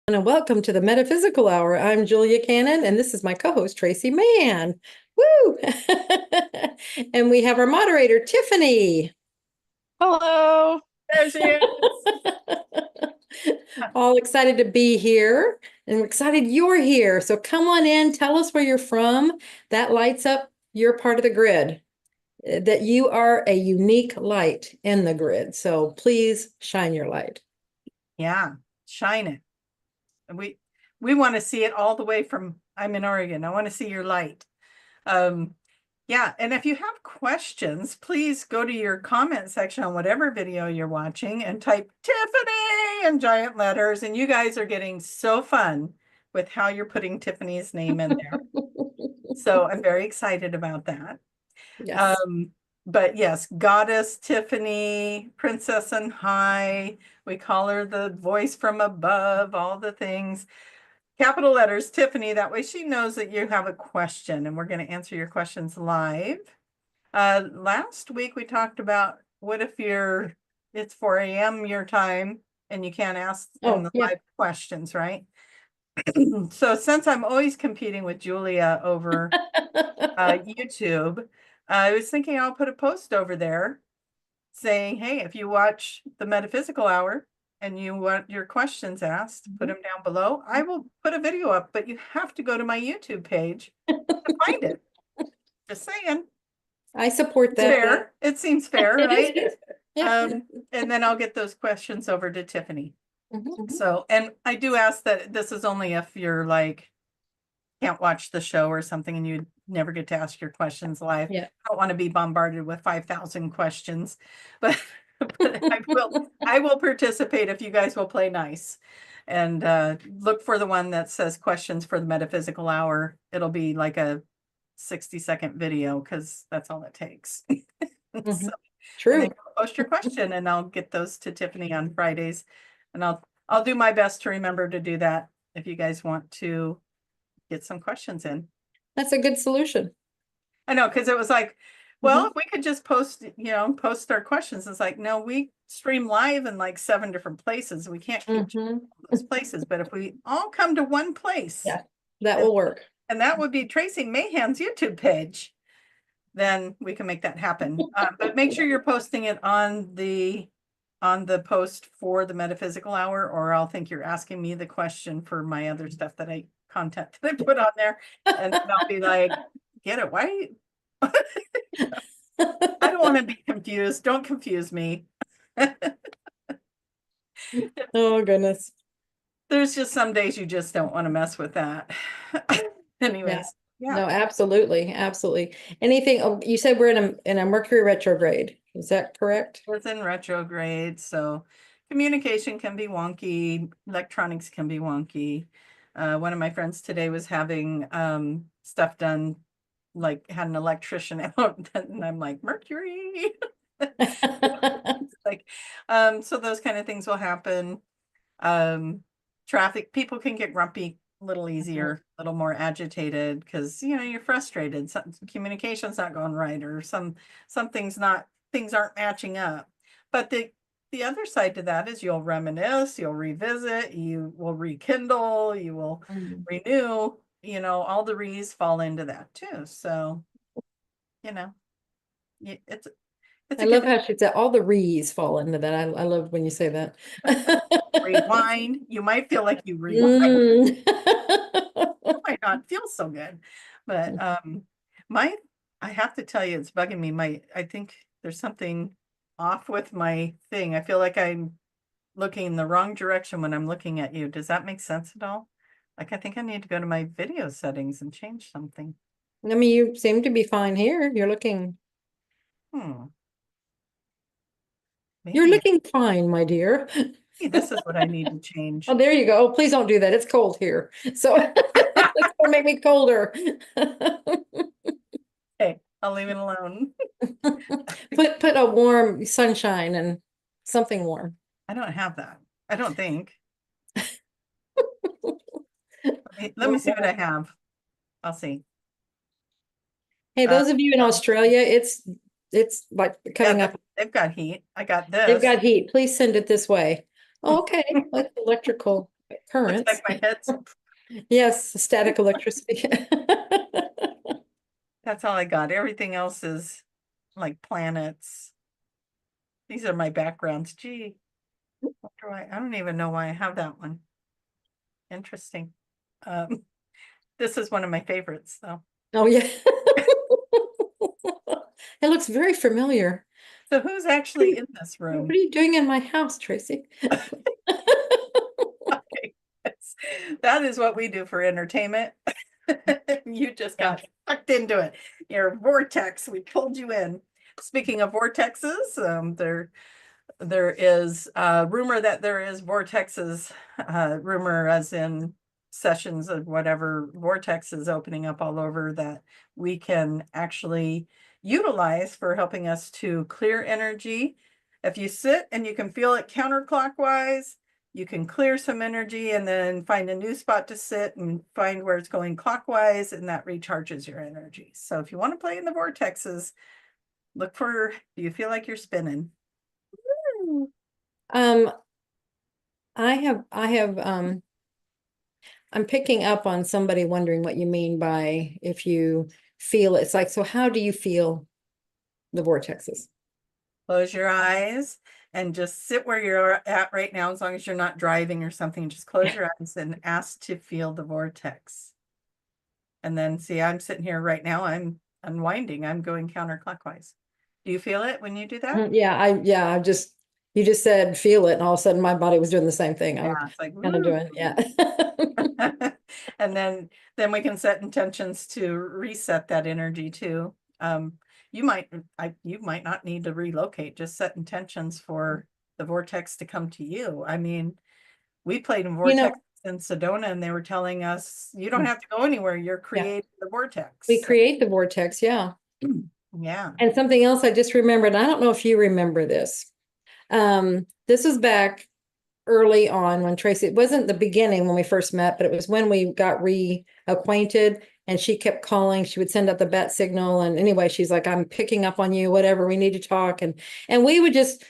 And welcome to the Metaphysical Hour. I'm Julia Cannon, and this is my co-host, Tracie Mahan. Woo! And we have our moderator, Tiffany. Hello, there she is. All excited to be here, and we're excited you're here. So come on in, tell us where you're from. That lights up your part of the grid, that you are a unique light in the grid. So please shine your light. Yeah, shine it. We want to see it all the way from, I'm in Oregon. I want to see your light. Yeah, and if you have questions, please go to your comment section on whatever video you're watching and type Tiffany in giant letters. And you guys are getting so fun with how you're putting Tiffany's name in there. So I'm very excited about that. Yes. But yes, Goddess Tiffany, Princess and High. We call her the voice from above, all the things. Capital letters, Tiffany. That way she knows that you have a question and we're going to answer your questions live. Last week we talked about what if it's 4 a.m. your time and you can't ask in the live questions, right? So since I'm always competing with Julia over YouTube, I was thinking I'll put a post over there saying, hey, if you watch the Metaphysical Hour and you want your questions asked, put them down below. I will put a video up, but you have to go to my YouTube page to find it. Just saying. I support that. Fair. It seems fair, right? Yeah. And then I'll get those questions over to Tiffany. So, and I do ask that this is only if you're like, can't watch the show or something and you never get to ask your questions live. Yeah. I don't want to be bombarded with 5,000 questions, but I will participate if you guys will play nice. And look for the one that says questions for the Metaphysical Hour. It'll be like a 60-second video because that's all it takes. So, true. Post your question and I'll get those to Tiffany on Fridays. And I'll do my best to remember to do that if you guys want to get some questions in. That's a good solution. I know, because it was like, well, if we could just post our questions. It's like, no, we stream live in like 7 different places. We can't keep those places. But if we all come to one place, yeah, that will work. And that would be Tracie Mahan's YouTube page. Then we can make that happen. But make sure you're posting it on the post for the Metaphysical Hour, or I'll think you're asking me the question for my other stuff content that I put on there. And I'll be like, get it? Why? I don't want to be confused. Don't confuse me. Oh, goodness. There's just some days you just don't want to mess with that. Anyways. Yeah. No, absolutely. Absolutely. Anything, you said we're in a Mercury retrograde. Is that correct? It's in retrograde. So communication can be wonky. Electronics can be wonky. One of my friends today was having stuff done, like had an electrician out, and I'm like, Mercury. Like, so those kind of things will happen. Traffic, people can get grumpy a little easier, a little more agitated because you're frustrated. Communication's not going right, or things aren't matching up. But the other side to that is you'll reminisce, you'll revisit, you will rekindle, you will renew. All the re's fall into that too. So, it's I love how she said all the re's fall into that. I love when you say that. Rewind. You might feel like you rewind. It might not feel so good. But I have to tell you, it's bugging me. I think there's something off with my thing. I feel like I'm looking in the wrong direction when I'm looking at you. Does that make sense at all? Like, I think I need to go to my video settings and change something. I mean, you seem to be fine here. You're looking. You're looking fine, my dear. This is what I need to change. Oh, there you go. Please don't do that. It's cold here. So it's gonna make me colder. Okay, I'll leave it alone. Put a warm sunshine and something warm. I don't have that. I don't think. Let me see what I have. I'll see. Hey, those of you in Australia, it's like coming up. They've got heat. I got this. They've got heat. Please send it this way. Oh, okay. That's electrical. currents. like my head's. Yes, static electricity. That's all I got. Everything else is like planets. These are my backgrounds. Gee, I don't even know why I have that one. Interesting. This is one of my favorites, though. Oh, yeah. It looks very familiar. So who's actually in this What room? are you doing in my house, Tracie? Okay. That is what we do for entertainment. You just got sucked into it. Your vortex, we pulled you in. Speaking of vortexes, there is a rumor that there is vortexes, rumor as in sessions of whatever vortexes opening up all over that we can actually utilize for helping us to clear energy. If you sit and you can feel it counterclockwise, you can clear some energy and then find a new spot to sit and find where it's going clockwise, and that recharges your energy. So if you want to play in the vortexes, look for, do you feel like you're spinning? Um, I'm picking up on somebody wondering what you mean by if you feel it's like, so how do you feel the vortexes? Close your eyes and just sit where you're at right now, as long as you're not driving or something. Just close your eyes and ask to feel the vortex. And then see, I'm sitting here right now. I'm unwinding. I'm going counterclockwise. Do you feel it when you do that? Yeah, you just said feel it, and all of a sudden my body was doing the same thing. I'm Yeah, it's like, kind of woo. doing, yeah. And then we can set intentions to reset that energy too. You might not need to relocate, just set intentions for the vortex to come to you. I mean, we played in You know, vortex in Sedona and they were telling us, you don't have to go anywhere, you're creating the vortex. we create the vortex, yeah. Yeah. And something else I just remembered, I don't know if you remember this. This was back early on when Tracie, it wasn't the beginning when we first met, but it was when we got reacquainted, and she kept calling. She would send out the bat signal. And anyway, she's like, I'm picking up on you, whatever, we need to talk. And we would just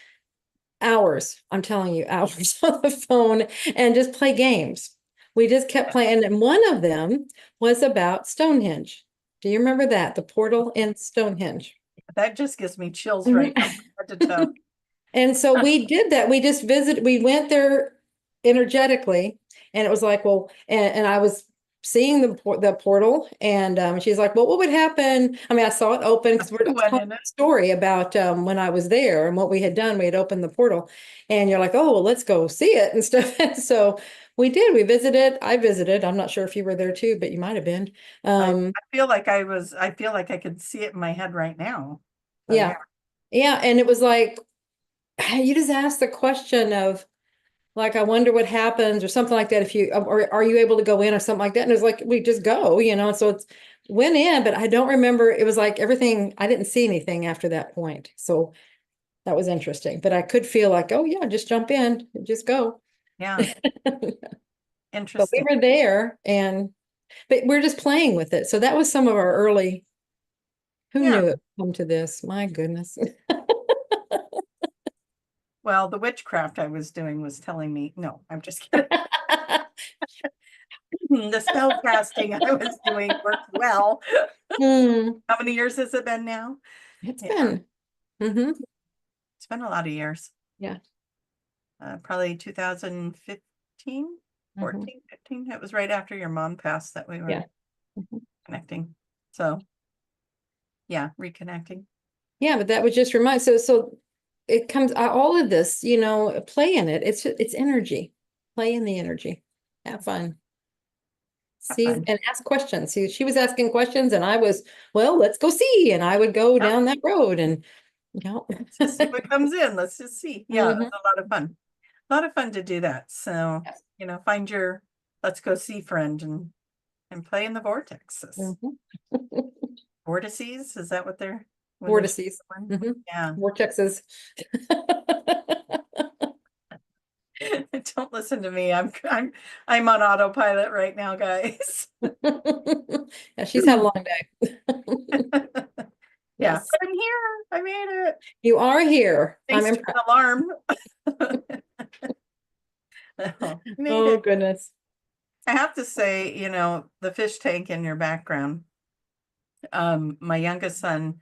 hours, I'm telling you, hours on the phone and just play games. We just kept playing. And one of them was about Stonehenge. Do you remember that? The portal in Stonehenge. That just gives me chills right now, from head to toe. And so we did that. We just visited, we went there energetically, and it was like, well, and I was seeing the portal, and she's like, well, what would happen? I mean, I saw it open because we're telling a story about when I was there and what we had done. We had opened the portal, and you're like, oh, well, let's go see it and stuff. And so we did. We visited. I visited. I'm not sure if you were there too, but you might have been. I feel like I could see it in my head right now. So, yeah. Yeah. And it was like, you just asked the question of, like, I wonder what happens or something like that if you, or are you able to go in or something like that? And it's like, we just go, so it's went in, but I don't remember. It was like everything, I didn't see anything after that point. So that was interesting, but I could feel like, oh yeah, just jump in, just go. Yeah. Interesting. But we were there, but we're just playing with it. So that was some of our early, who knew it would come to this? My goodness. Well, the witchcraft I was doing was telling me, no, I'm just kidding. The spell casting I was doing worked well. How many years has it been now? It's been. It's been a lot of years. Yeah. Probably 2015, 14, 15. It was right after your mom passed that we were connecting. So yeah, reconnecting. Yeah, but that was just remind. So it comes all of this, play in it. It's energy. Play in the energy. Have fun. See and ask questions. See, she was asking questions, and I was, well, let's go see. And I would go down that road, and let's just see what comes in. Let's just see. Yeah, it was a lot of fun. A lot of fun to do that. So, find your let's go see friend and play in the vortexes. Vortices, is that what they're? Vortices. Yeah. Vortexes. Don't listen to me. I'm on autopilot right now, guys. Yeah, she's had a long day. Yeah, but I'm here. I made it. You are here. Thanks to an alarm. Made Oh, it. goodness. I have to say, the fish tank in your background. My youngest son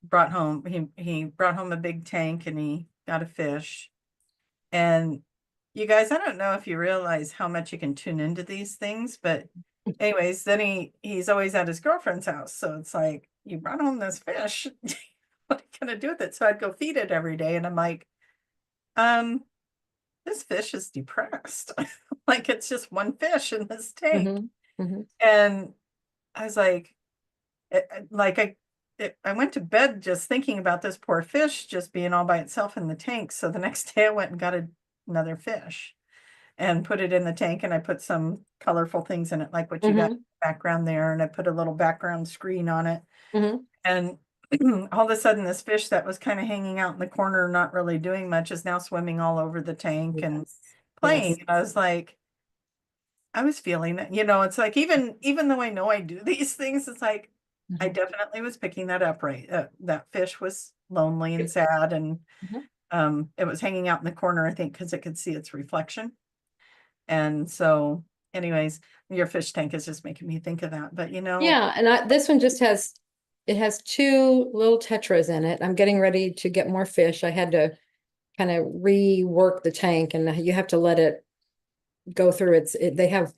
brought home, he brought home a big tank and he got a fish. And you guys, I don't know if you realize how much you can tune into these things, but anyways, then he's always at his girlfriend's house. So it's like, you brought home this fish. What are you gonna do with it? So I'd go feed it every day. And I'm like, this fish is depressed. Like it's just one fish in this tank. And I was like, I went to bed just thinking about this poor fish just being all by itself in the tank. So the next day I went and got another fish and put it in the tank, and I put some colorful things in it, like what you got in the background there, and I put a little background screen on it. And all of a sudden this fish that was kind of hanging out in the corner, not really doing much, is now swimming all over the tank and playing. And I was like, I was feeling it, it's like, even though I know I do these things, it's like, I definitely was picking that up, right? That fish was lonely and sad, and it was hanging out in the corner, I think, because it could see its reflection. And so, anyways, your fish tank is just making me think of that. But Yeah, and this one just has, it has two little tetras in it. I'm getting ready to get more fish. I had to kind of rework the tank, and you have to let it go through they have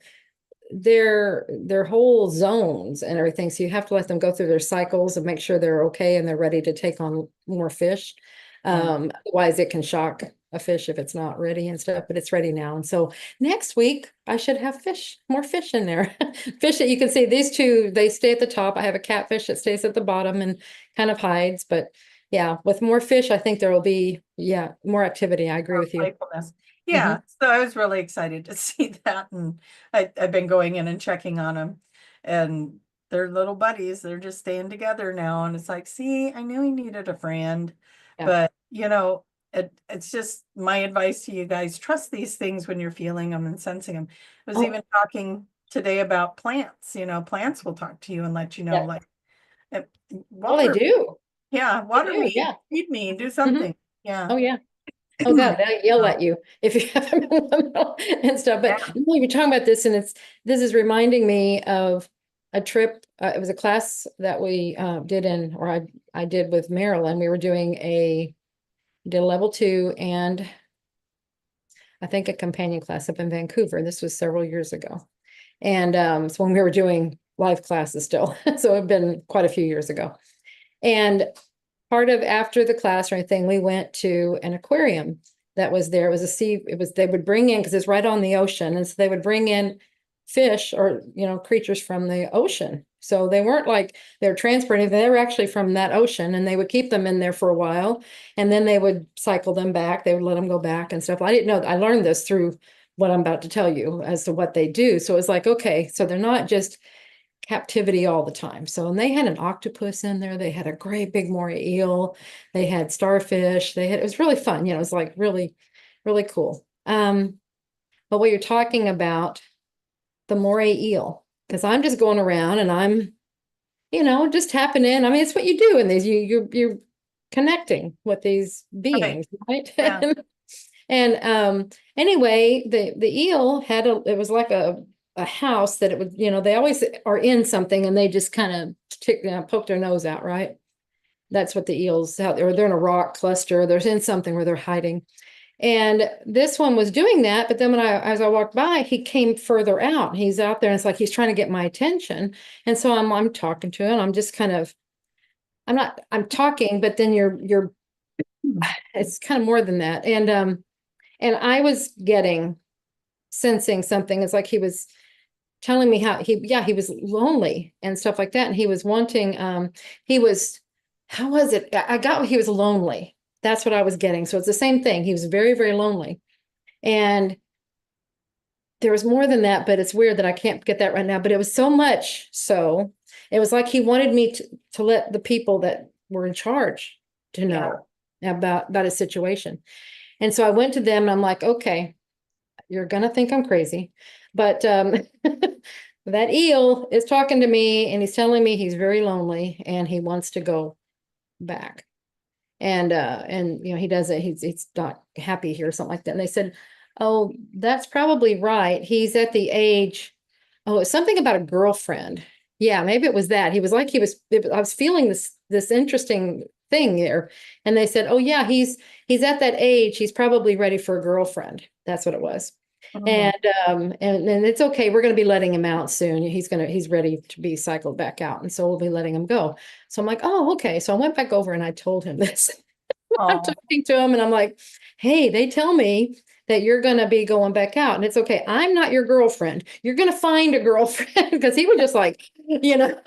their whole zones and everything. So you have to let them go through their cycles and make sure they're okay and they're ready to take on more fish. Otherwise it can shock a fish if it's not ready and stuff, but it's ready now. And so next week I should have more fish in there. Fish that you can see, these two, they stay at the top. I have a catfish that stays at the bottom and kind of hides, but yeah, with more fish, I think there will be, more activity. I agree with you. Playfulness. Yeah, so I was really excited to see that, and I've been going in and checking on them, and they're little buddies. They're just staying together now, and it's like, see, I knew he needed a friend, but it's just my advice to you guys: trust these things when you're feeling them and sensing them. I was even talking today about plants. Plants will talk to you and let you know, like, well, they do. Yeah, water me, feed me, do something. Yeah. Oh, yeah. Oh God, they'll yell at you if you have them in the middle and stuff. But you're talking about this, and this is reminding me of a trip. It was a class that we did I did with Marilyn. We were doing did a level 2 and I think a companion class up in Vancouver. This was several years ago. And so when we were doing live classes still, so it'd been quite a few years ago. And part of after the class or anything, we went to an aquarium that was there. They would bring in, because it's right on the ocean. And so they would bring in fish or, creatures from the ocean. So they weren't like they're transporting, they were actually from that ocean, and they would keep them in there for a while. And then they would cycle them back. They would let them go back and stuff. I didn't know, I learned this through what I'm about to tell you as to what they do. So it's like, okay, so they're not just captivity all the time. So, and they had an octopus in there. They had a great big moray eel. They had starfish. It was really fun. It was like really, really cool. But what you're talking about, the moray eel, because I'm just going around and I'm, just tapping in. I mean, it's what you do in these, you're connecting with these beings, right? Yeah. And anyway, the eel it was like a house that it would, they always are in something and they just kind of poke their nose out, right? That's what the eels out there, or they're in a rock cluster, they're in something where they're hiding. And this one was doing that, but then as I walked by, he came further out. He's out there and it's like he's trying to get my attention. And so I'm talking to him. I'm just kind of, I'm talking, but then it's kind of more than that. And I was sensing something. It's like he was telling me how he was lonely and stuff like that. And he was wanting, how was it? I got he was lonely. That's what I was getting. So it's the same thing. He was very, very lonely. And there was more than that, but it's weird that I can't get that right now. But it was so much so, it was like he wanted me to let the people that were in charge to know about his situation. And so I went to them and I'm like, okay, you're going to think I'm crazy, but that eel is talking to me and he's telling me he's very lonely and he wants to go back. And he doesn't, he's not happy here or something like that. And they said, Oh, that's probably right. He's at the age, oh, it's something about a girlfriend. Yeah, maybe it was that. He was like I was feeling this interesting thing there. And they said, "Oh yeah, he's at that age. He's probably ready for a girlfriend." That's what it was. Mhm. And and it's okay. We're going to be letting him out soon. He's ready to be cycled back out. And so we'll be letting him go. So I'm like, "Oh, okay." So I went back over and I told him this. I'm Oh, talking to him and I'm like, hey, they tell me that you're going to be going back out. And it's okay. I'm not your girlfriend. You're going to find a girlfriend because he was just like, you know.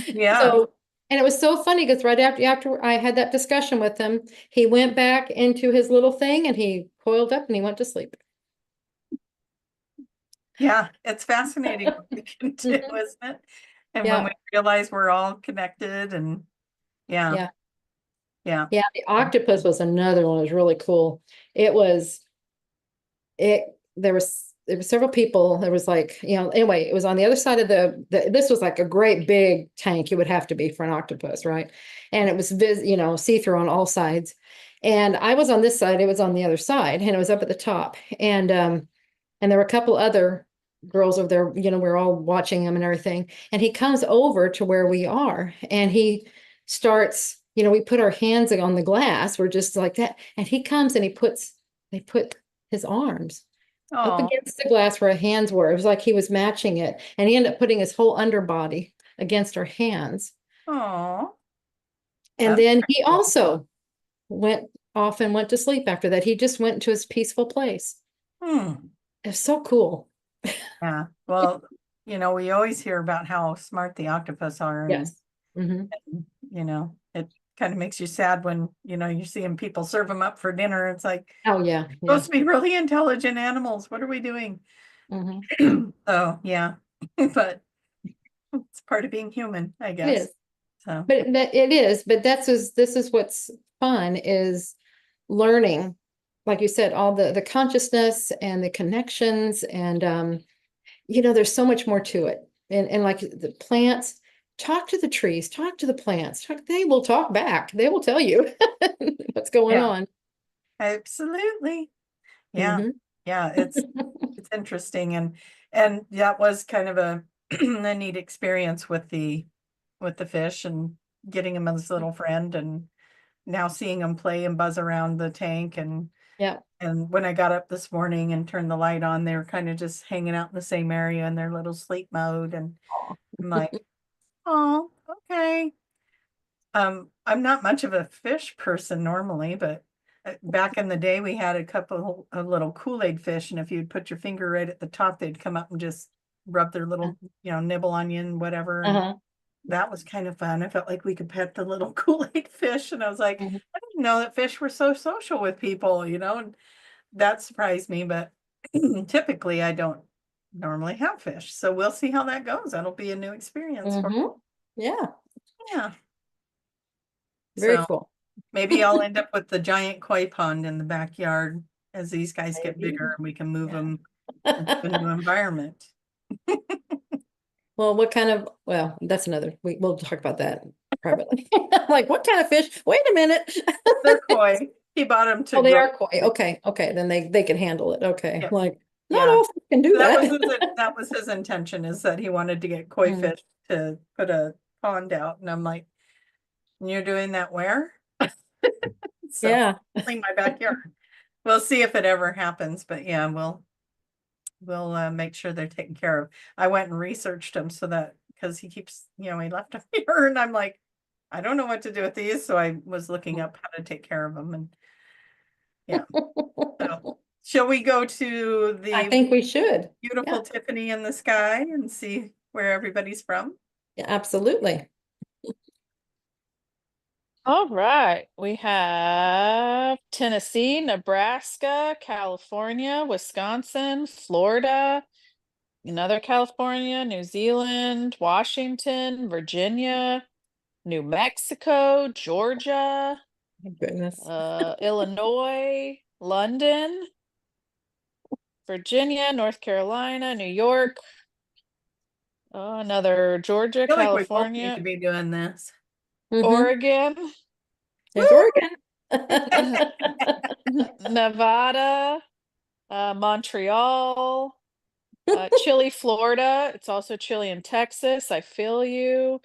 yeah. So, and it was so funny because right after I had that discussion with him, he went back into his little thing and he coiled up and he went to sleep. Yeah, it's fascinating what we can do, Mhm. isn't it? And when we Yeah. realize we're all connected and yeah, Yeah. yeah. Yeah. The octopus was another one that was really cool. It was it there was several people. There was like, anyway, it was on the other side of this was like a great big tank. It would have to be for an octopus, right? And it was see-through on all sides. And I was on this side, it was on the other side, and it was up at the top. And there were a couple other girls over there, we are all watching him and everything. And he comes over to where we are and he starts, we put our hands on the glass. We're just like that. And he comes and they put his arms up Oh, against the glass where our hands were. It was like he was matching it. And he ended up putting his whole underbody against our hands. oh, And that's then pretty he cool. also went off and went to sleep after that. He just went to his peaceful place. Hmm. It's so cool. Yeah. Well, we always hear about how smart the octopus are and, Yes. Hmm. it kind of makes you sad when, you're seeing people serve them up for dinner. It's like Oh yeah, supposed yeah. to be really intelligent animals. What are we doing? Hmm. Oh, yeah. But it's part of being human, I It guess. is. So, But it is, but this is what's fun is learning, like you said, all the consciousness and the connections and there's so much more to it. And like the plants, talk to the trees, talk to the plants, they will talk back. They will tell you what's going yeah, on. absolutely. Yeah. Hmm. Yeah, it's interesting and that was kind of a a neat experience with the fish and getting him as a little friend and now seeing him play and buzz around the tank Yeah. and when I got up this morning and turned the light on, they were kind of just hanging out in the same area in their little sleep mode and I'm like, oh, okay. I'm not much of a fish person normally, but back in the day we had a couple of little Kool-Aid fish, and if you'd put your finger right at the top, they'd come up and just rub their little, nibble on you and whatever. And Uh-huh. that was kind of fun. I felt like we could pet the little Kool-Aid fish, and I was like, Mhm. I didn't know that fish were so social with people, and that surprised me, but typically I don't normally have fish. So we'll see how that goes. That'll be a new experience for Mhm. Yeah, yeah. very So cool. maybe I'll end up with the giant koi pond in the backyard as these guys get Maybe. bigger and we can move Yeah. them into a new environment. Well, well, that's we'll talk about that privately. Like, what kind of fish? Wait a minute. They're koi. He bought them to Oh, they grow. are koi. Okay. Okay. Then they can handle it. Okay. Yeah, Like, not yeah. all fish can do that. That was his intention is that he wanted to get koi Mm. fish to put a pond out. And I'm like, you're doing that where? So Yeah. clean my backyard. We'll see if it ever happens, but yeah, we'll make sure they're taken care of. I went and researched them so that because he keeps, he left them here, and I'm like, I don't know what to do with these, so I was looking up how to take care of them, and yeah. So, shall we go to I the think we should. Yeah. beautiful Tiffany in the sky and see where everybody's from? Yeah, absolutely. All right, we have Tennessee, Nebraska, California, Wisconsin, Florida, another California, New Zealand, Washington, Virginia, New Mexico, Georgia, My goodness. Illinois, London, Virginia, North Carolina, New York, another Georgia, I feel like we both need to California, be doing this. Hmm. Oregon, There's Oregon. Nevada, Montreal, chilly, Florida. It's also chilly in Texas. I feel you.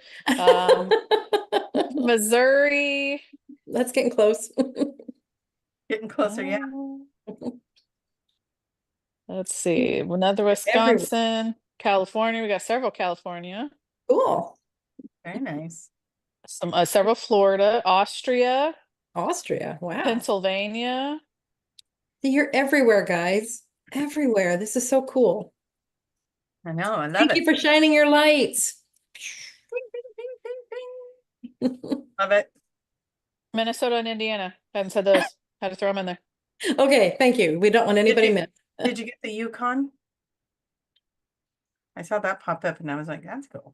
Missouri. That's getting close. Getting closer, yeah. Let's see. Another Everywhere. Wisconsin, California. We got several California. Cool. Very nice. Some several Florida, Austria, Austria. Wow. Pennsylvania. See, you're everywhere, guys. Everywhere. This is so cool. I know, I love Thank it. you for shining your lights. Bing, bing, bing, bing, bing. Love it. Minnesota and Indiana. Hadn't said those. Had to throw them in there. Okay, thank you. We don't want anybody you- missed. Did you get the Yukon? I saw that pop up and I was like, that's cool.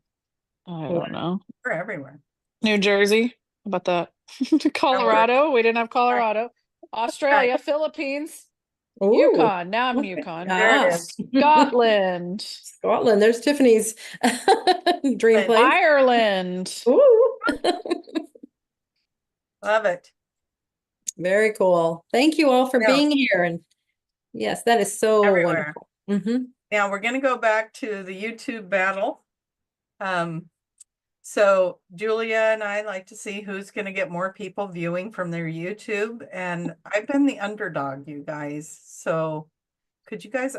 I don't know. We're everywhere. New Jersey. How about that? Colorado. We didn't have Colorado. Australia, Philippines, Ooh. Yukon. Now I'm Yukon. There it Ah, is. Scotland, Scotland. There's Tiffany's dream And place. Ireland. Ooh. Love it. Very cool. Thank you all for Yeah. being here. And yes, that is so Everywhere. wonderful. Hmm. Now we're going to go back to the YouTube battle. So Julia and I like to see who's going to get more people viewing from their YouTube. And I've been the underdog, you guys. So could you guys,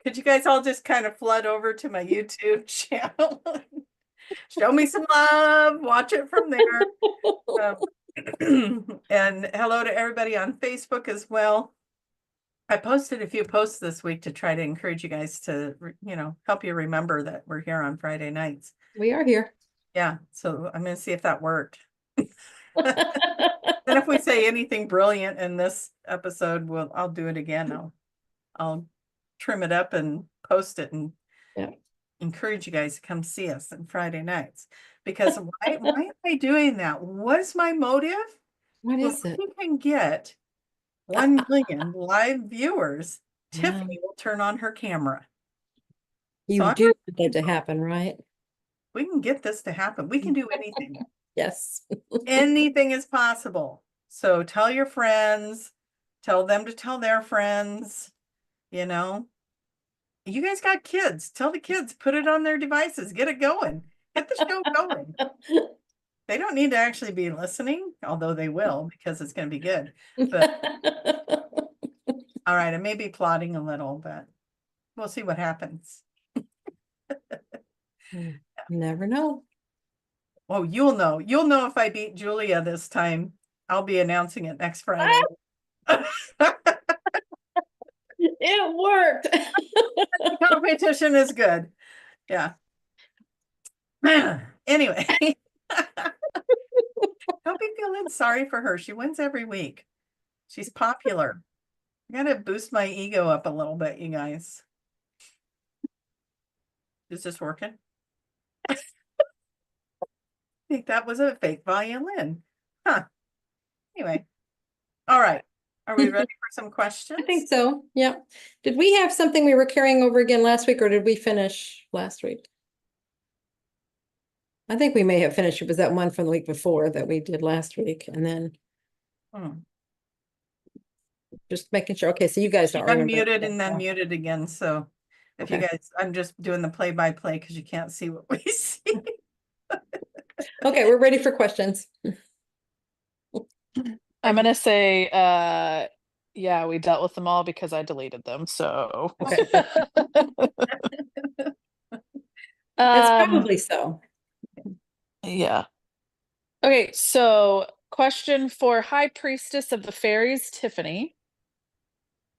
could you guys all just kind of flood over to my YouTube channel? Show me some love, watch it from there. And hello to everybody on Facebook as well. I posted a few posts this week to try to encourage you guys to, help you remember that we're here on Friday nights. We are here. Yeah, so I'm going to see if that worked. And if we say anything brilliant in this episode, I'll do it again. I'll trim it up and post it and encourage you guys to come see us on Friday nights. Because why am I doing that? What is my motive? What is it? If you can get 1 million live viewers, Tiffany will turn on her camera. You So do want that to happen, right? we can get this to happen. We can do anything. Yes. Anything is possible. So tell your friends, tell them to tell their friends, you guys got kids, tell the kids, put it on their devices, get it going, get the show going. They don't need to actually be listening, although they will, because it's going to be good. But all right, I may be plotting a little, but we'll see what happens. Never know. Oh, you'll know. You'll know if I beat Julia this time. I'll be announcing it next Friday. It worked. Competition is good. Yeah. Anyway. Don't be feeling sorry for her. She wins every week. She's popular. I gotta boost my ego up a little bit, you guys. Is this working? I think that was a fake violin. Huh. Anyway. All right. Are we ready for some questions? I think so. Yeah. Did we have something we were carrying over again last week, or did we finish last week? I think we may have finished. It was that one from the week before that we did last week, and then just making sure. Okay, so you guys don't remember. Unmuted and then muted again. So if you guys, I'm just doing the play-by-play because you can't see what we see. Okay, we're ready for questions. I'm gonna say, yeah, we dealt with them all because I deleted them. So Okay. It's probably so. Yeah. Okay, so question for High Priestess of the Fairies, Tiffany.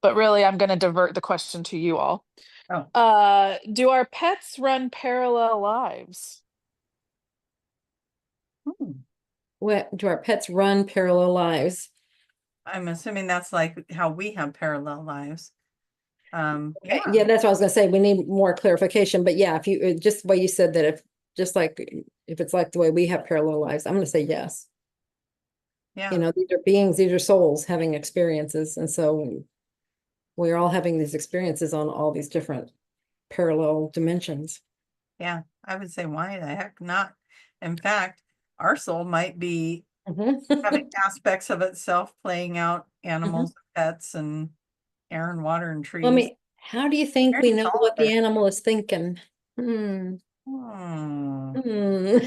But really, I'm going to divert the question to you all. Oh. Do our pets run parallel lives? What do our pets run parallel lives? I'm assuming that's like how we have parallel lives. Yeah, that's what I was gonna say. We need more clarification, but yeah, if you just the way you said that, if it's like the way we have parallel lives, I'm gonna say yes. Yeah. You know, these are beings, these are souls having experiences, and so we're all having these experiences on all these different parallel dimensions. Yeah, I would say why the heck not? In fact, our soul might be having aspects of itself playing out animals pets and air and water and trees. Let me, how do you think we know Very what the solid. animal is thinking? Hmm. Hmm. Hmm.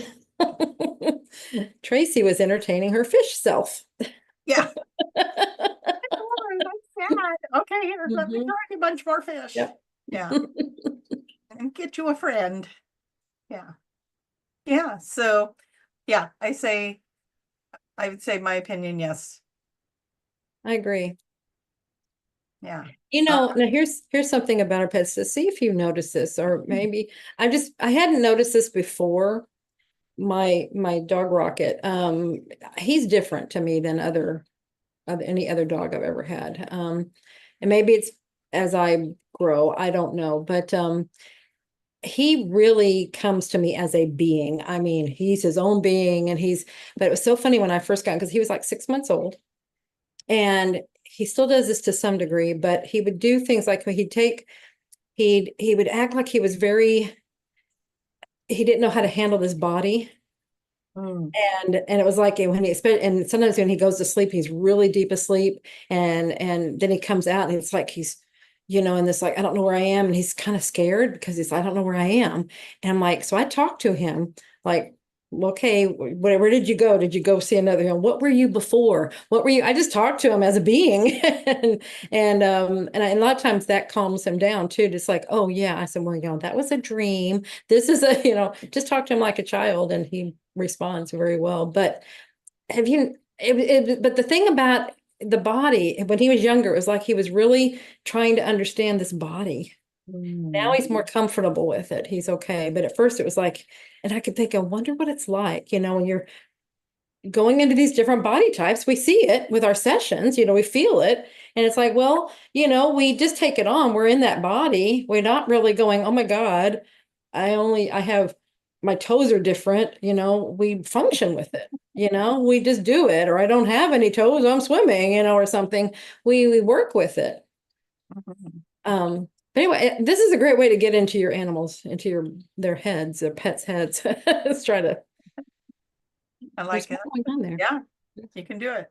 Tracie was entertaining her fish self. Yeah. Oh, that's sad. Okay, here, let me Mhm. throw you a bunch more fish. Yep. Yeah. And get you a friend. Yeah. Yeah. So, yeah, I would say my opinion, yes. I agree. Yeah. Now here's something about our pets to see if you notice this, or maybe I hadn't noticed this before. My dog Rocket, he's different to me than any other dog I've ever had. And maybe it's as I grow, I don't know, but he really comes to me as a being. I mean, he's his own being, but it was so funny when I first got him because he was like 6 months old. And he still does this to some degree, but he would do things like he would act like he didn't know how to handle his body. Mm. And it was like when and sometimes when he goes to sleep, he's really deep asleep. And then he comes out and it's like he's, and this like, I don't know where I am. And he's kind of scared because I don't know where I am. And I'm like, so I talked to him like, okay, where did you go? Did you go see another? What were you before? What were you? I just talked to him as a being. And a lot of times that calms him down too. Just like, oh yeah. I said, well, that was a dream. This is just talk to him like a child and he responds very well. But but the thing about the body, when he was younger, it was like he was really trying to understand this body. Now he's more comfortable with it. He's okay. But at first it was like, and I could think, I wonder what it's like, when you're going into these different body types. We see it with our sessions, we feel it. And it's like, well, we just take it on. We're in that body. We're not really going, oh my God, I have, my toes are different. We function with it. We just do it. Or I don't have any toes, I'm swimming, or something. We work with it. But anyway, this is a great way to get into your animals, into their heads, their pets' heads. Let's try to. I like it. Going on there. Yeah, you can do it.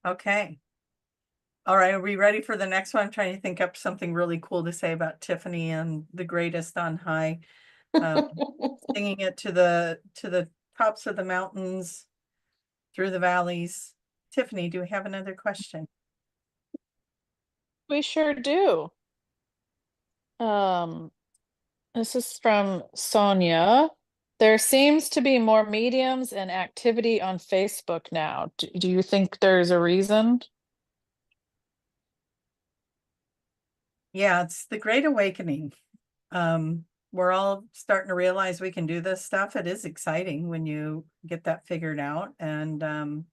Okay. All right, are we ready for the next one? I'm trying to think up something really cool to say about Tiffany and the greatest on high. Singing it to the tops of the mountains, through the valleys. Tiffany, do we have another question? We sure do. This is from Sonia. There seems to be more mediums and activity on Facebook now. Do you think there's a reason? Yeah, it's the Great Awakening. We're all starting to realize we can do this stuff. It is exciting when you get that figured out, and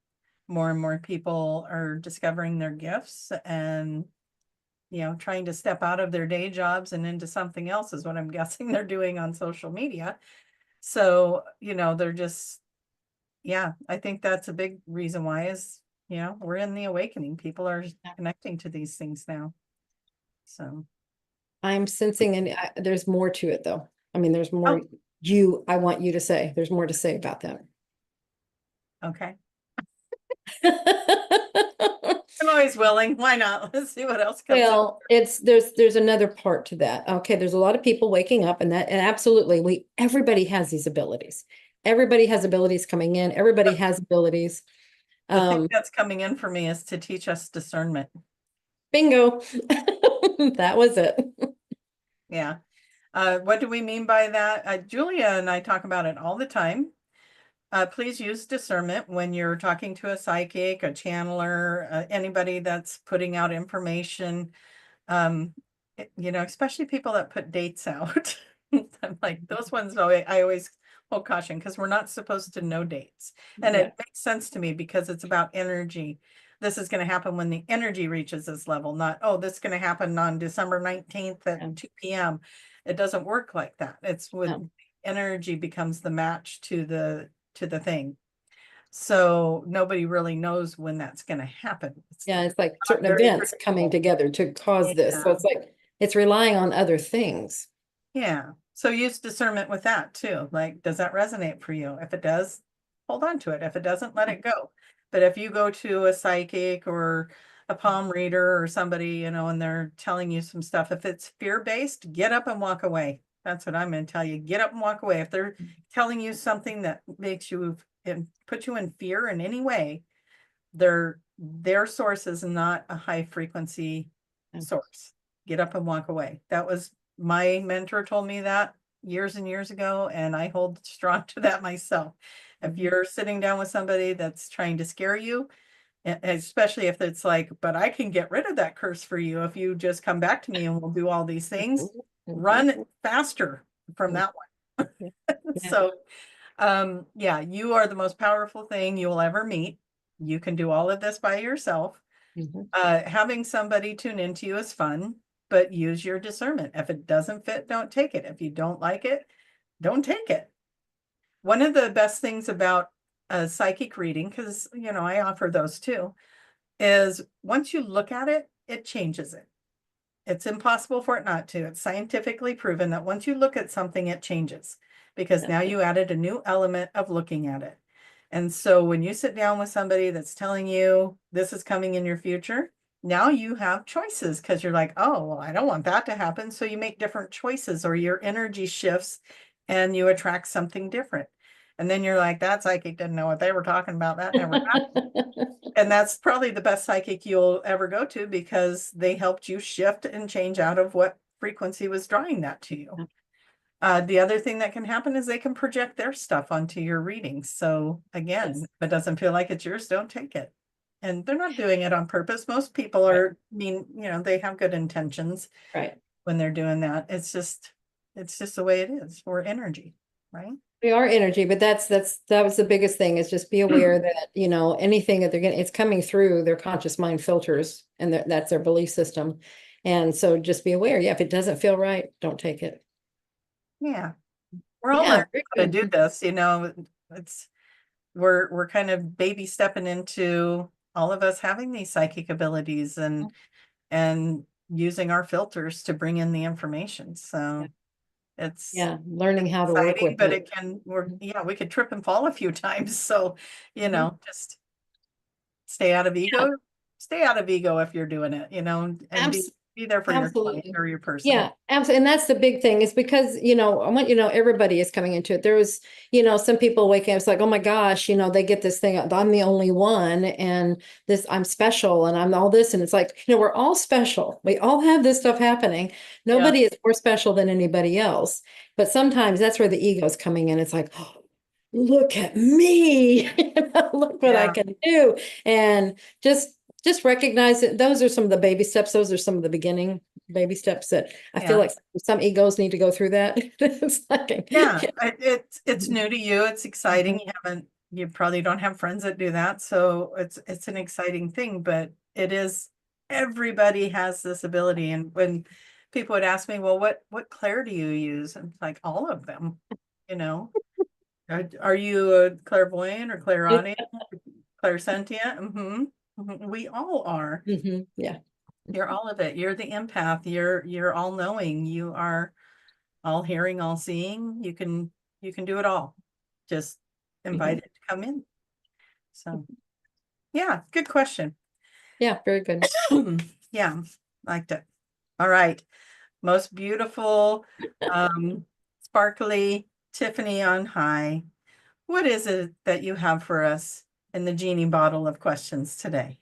more people are discovering their gifts and trying to step out of their day jobs and into something else is what I'm guessing they're doing on social media. So, they're just, yeah, I think that's a big reason why is, we're in the awakening. People are connecting to these things now. So I'm sensing, and there's more to it though. I mean, there's more I want you to say, there's more to say about that. Okay. I'm always willing. Why not? Let's see what else comes up. There's another part to that. Okay, there's a lot of people waking up, and absolutely everybody has these abilities. Everybody has abilities coming in. Everybody has abilities. The thing that's coming in for me is to teach us discernment. Bingo. That was it. Yeah. What do we mean by that? Julia and I talk about it all the time. Please use discernment when you're talking to a psychic, a channeler, anybody that's putting out information. Especially people that put dates out. I'm like, those ones, I always hold caution because we're not supposed to know dates. And it makes sense to me because it's about energy. This is going to happen when the energy reaches this level, not, oh, this is going to happen on December 19th at 2 p.m. It doesn't work like that. It's when energy becomes the match to the thing. So nobody really knows when that's going to happen. It's like certain events coming together to cause this. So it's like, it's relying on other things. Yeah. So use discernment with that too. Like, does that resonate for you? If it does, hold on to it. If it doesn't, let it go. But if you go to a psychic or a palm reader or somebody, and they're telling you some stuff. If it's fear-based, get up and walk away. That's what I'm going to tell you. Get up and walk away. If they're telling you something that makes you and put you in fear in any way, their source is not a high frequency source. Get up and walk away. That was my mentor told me that years and years ago, and I hold strong to that myself. If you're sitting down with somebody that's trying to scare you, especially if it's like, but I can get rid of that curse for you if you just come back to me and we'll do all these things, run faster from that one. So yeah, you are the most powerful thing you will ever meet. You can do all of this by yourself. Having somebody tune into you is fun, but use your discernment. If it doesn't fit, don't take it. If you don't like it, don't take it. One of the best things about a psychic reading, because I offer those too, is once you look at it, it changes it. It's impossible for it not to. It's scientifically proven that once you look at something, it changes, because now you added a new element of looking at it. And so when you sit down with somebody that's telling you this is coming in your future, now you have choices, because you're like, oh, well, I don't want that to happen. So you make different choices, or your energy shifts and you attract something different. And then you're like, that psychic didn't know what they were talking about. That never happened. And that's probably the best psychic you'll ever go to, because they helped you shift and change out of what frequency was drawing that to you. The other thing that can happen is they can project their stuff onto your readings. So again, if it doesn't feel like it's yours, don't take it. And they're not doing it on purpose. Most people are they have good intentions when they're doing that. It's just the way it is. We're energy, right? We are energy, but that was the biggest thing, is just be aware that, anything that they're getting, it's coming through their conscious mind filters, and that's their belief system. And so just be aware. Yeah. If it doesn't feel right, don't take it. Yeah. We're all learning how to do this, we're kind of baby stepping into all of us having these psychic abilities and using our filters to bring in the information. So it's learning how to work with but it. We could trip and fall a few times. So, just stay out of ego. Stay out of ego if you're doing it, and be there for your client or your person. Yeah, absolutely. And that's the big thing, is because, I want everybody is coming into it. There was, some people waking up, it's like, oh my gosh, they get this thing, I'm the only one, and I'm special, and I'm all this. And it's like, we're all special. We all have this stuff happening. Nobody is more special than anybody else. But sometimes that's where the ego is coming in. It's like, oh, look at me, look what I can do. And just recognize it. Those are some of the baby steps. Those are some of the beginning baby steps that I feel like some egos need to go through that. It's new to you. It's exciting. You probably don't have friends that do that. So it's an exciting thing, but it is, everybody has this ability. And when people would ask me, well, what clair do you use? I'm like, all of them, Are you a clairvoyant or clairaudient, clairsentient? We all are. Yeah. You're all of it. You're the empath. You're all knowing. You are all hearing, all seeing. You can do it all. Just invite it to come in. So yeah, good question. Yeah, very good. Yeah, liked it. All right. Most beautiful, sparkly Tiffany on high. What is it that you have for us in the genie bottle of questions today?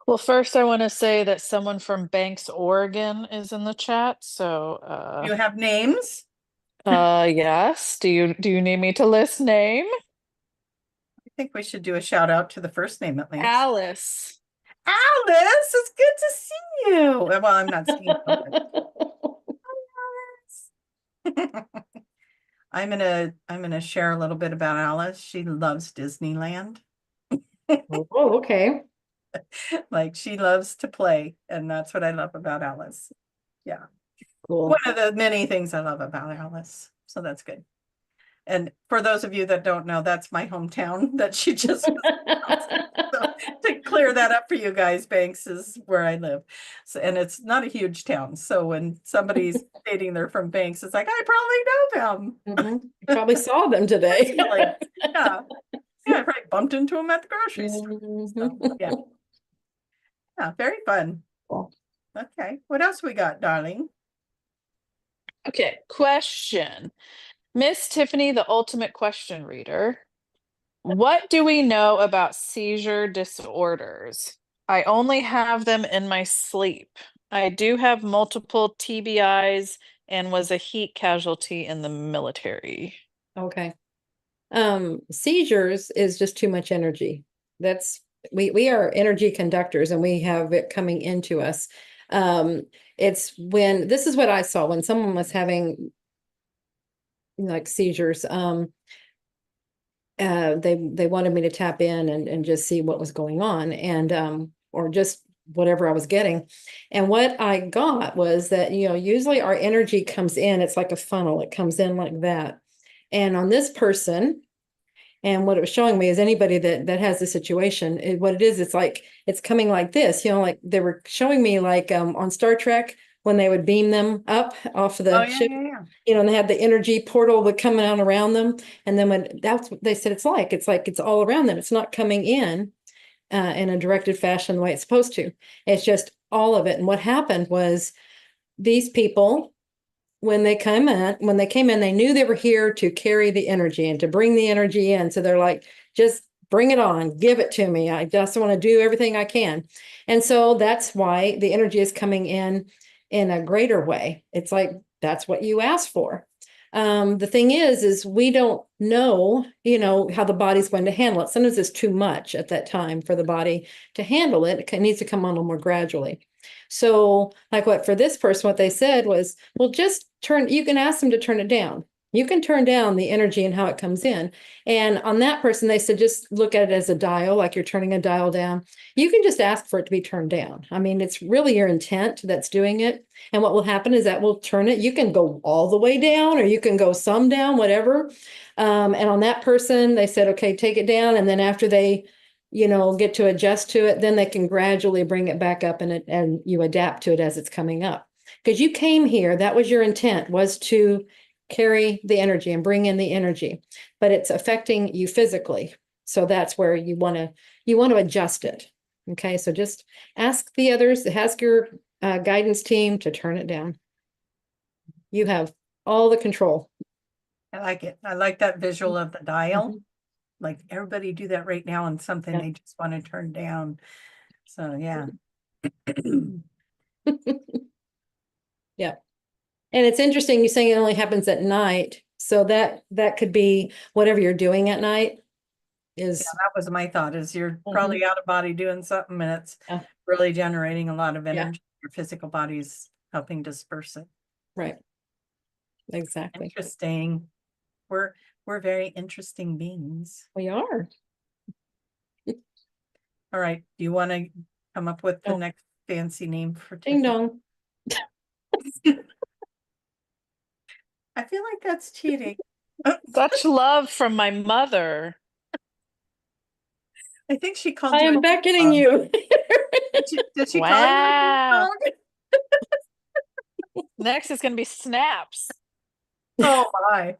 Well, first I want to say that someone from Banks, Oregon is in the chat. So you have names? Yes. Do you need me to list name? I think we should do a shout out to the first name at least. Alice. Alice, it's good to see you. Well, I'm not seeing you. I'm gonna share a little bit about Alice. She loves Disneyland. Oh, okay. Like, she loves to play, and that's what I love about Alice. Yeah. Cool. One of the many things I love about Alice. So that's good. And for those of you that don't know, that's my hometown that she just so, to clear that up for you guys, Banks is where I live. So, and it's not a huge town. So when somebody's stating they're from Banks, it's like, I probably know them. You probably saw them today. Yeah. Yeah, I probably bumped into him at the grocery store. So, yeah. Yeah, very fun. Cool. Okay, what else we got, darling? Okay, question. Miss Tiffany, the ultimate question reader. What do we know about seizure disorders? I only have them in my sleep. I do have multiple TBIs and was a heat casualty in the military. Okay. Seizures is just too much energy. That's we are energy conductors and we have it coming into us. It's when this is what I saw when someone was having like seizures. They wanted me to tap in and just see what was going on and or just whatever I was getting. And what I got was that, usually our energy comes in, it's like a funnel, it comes in like that. And on this person, and what it was showing me is anybody that has the situation, what it is, it's like it's coming like this, like they were showing me like on Star Trek when they would beam them up off of the yeah, ship, yeah. and they had the energy portal would come out around them. And then when that's what they said it's like it's all around them. It's not coming in a directed fashion the way it's supposed to. It's just all of it. And what happened was these people, when they came in, they knew they were here to carry the energy and to bring the energy in. So they're like, just bring it on, give it to me. I just want to do everything I can. And so that's why the energy is coming in a greater way. It's like, that's what you asked for. The thing is we don't know, how the body's going to handle it. Sometimes it's too much at that time for the body to handle it. It needs to come on a little more gradually. So like for this person, what they said was, well, you can ask them to turn it down. You can turn down the energy and how it comes in. And on that person, they said, just look at it as a dial, like you're turning a dial down. You can just ask for it to be turned down. I mean, it's really your intent that's doing it. And what will happen is that will turn it. You can go all the way down or you can go some down, whatever. And on that person, they said, okay, take it down. And then after they get to adjust to it, then they can gradually bring it back up and you adapt to it as it's coming up. Because you came here, that was your intent, was to carry the energy and bring in the energy, but it's affecting you physically. So that's where you want to adjust it. Okay, so just ask the others, ask your guidance team to turn it down. You have all the control. I like it. I like that visual of the dial. Mhm. Like everybody do that right now on something Yeah. they just want to turn down. So yeah. Yeah. And it's interesting you saying it only happens at night. So that could be whatever you're doing at night is. Yeah, that was my thought is you're probably out of body doing something and it's Yeah. really generating a lot of Yeah. energy. Your physical body's helping disperse it. Right. Exactly. Interesting. We're very interesting beings. We are. All right. Do you want to come up with the Oh. next fancy name for Ding Tiffany? dong. I feel like that's cheating. Such love from my mother. I think she called I you am a beckoning dog. you. Did she call you a Wow. dog? Next is going to be snaps. Oh my.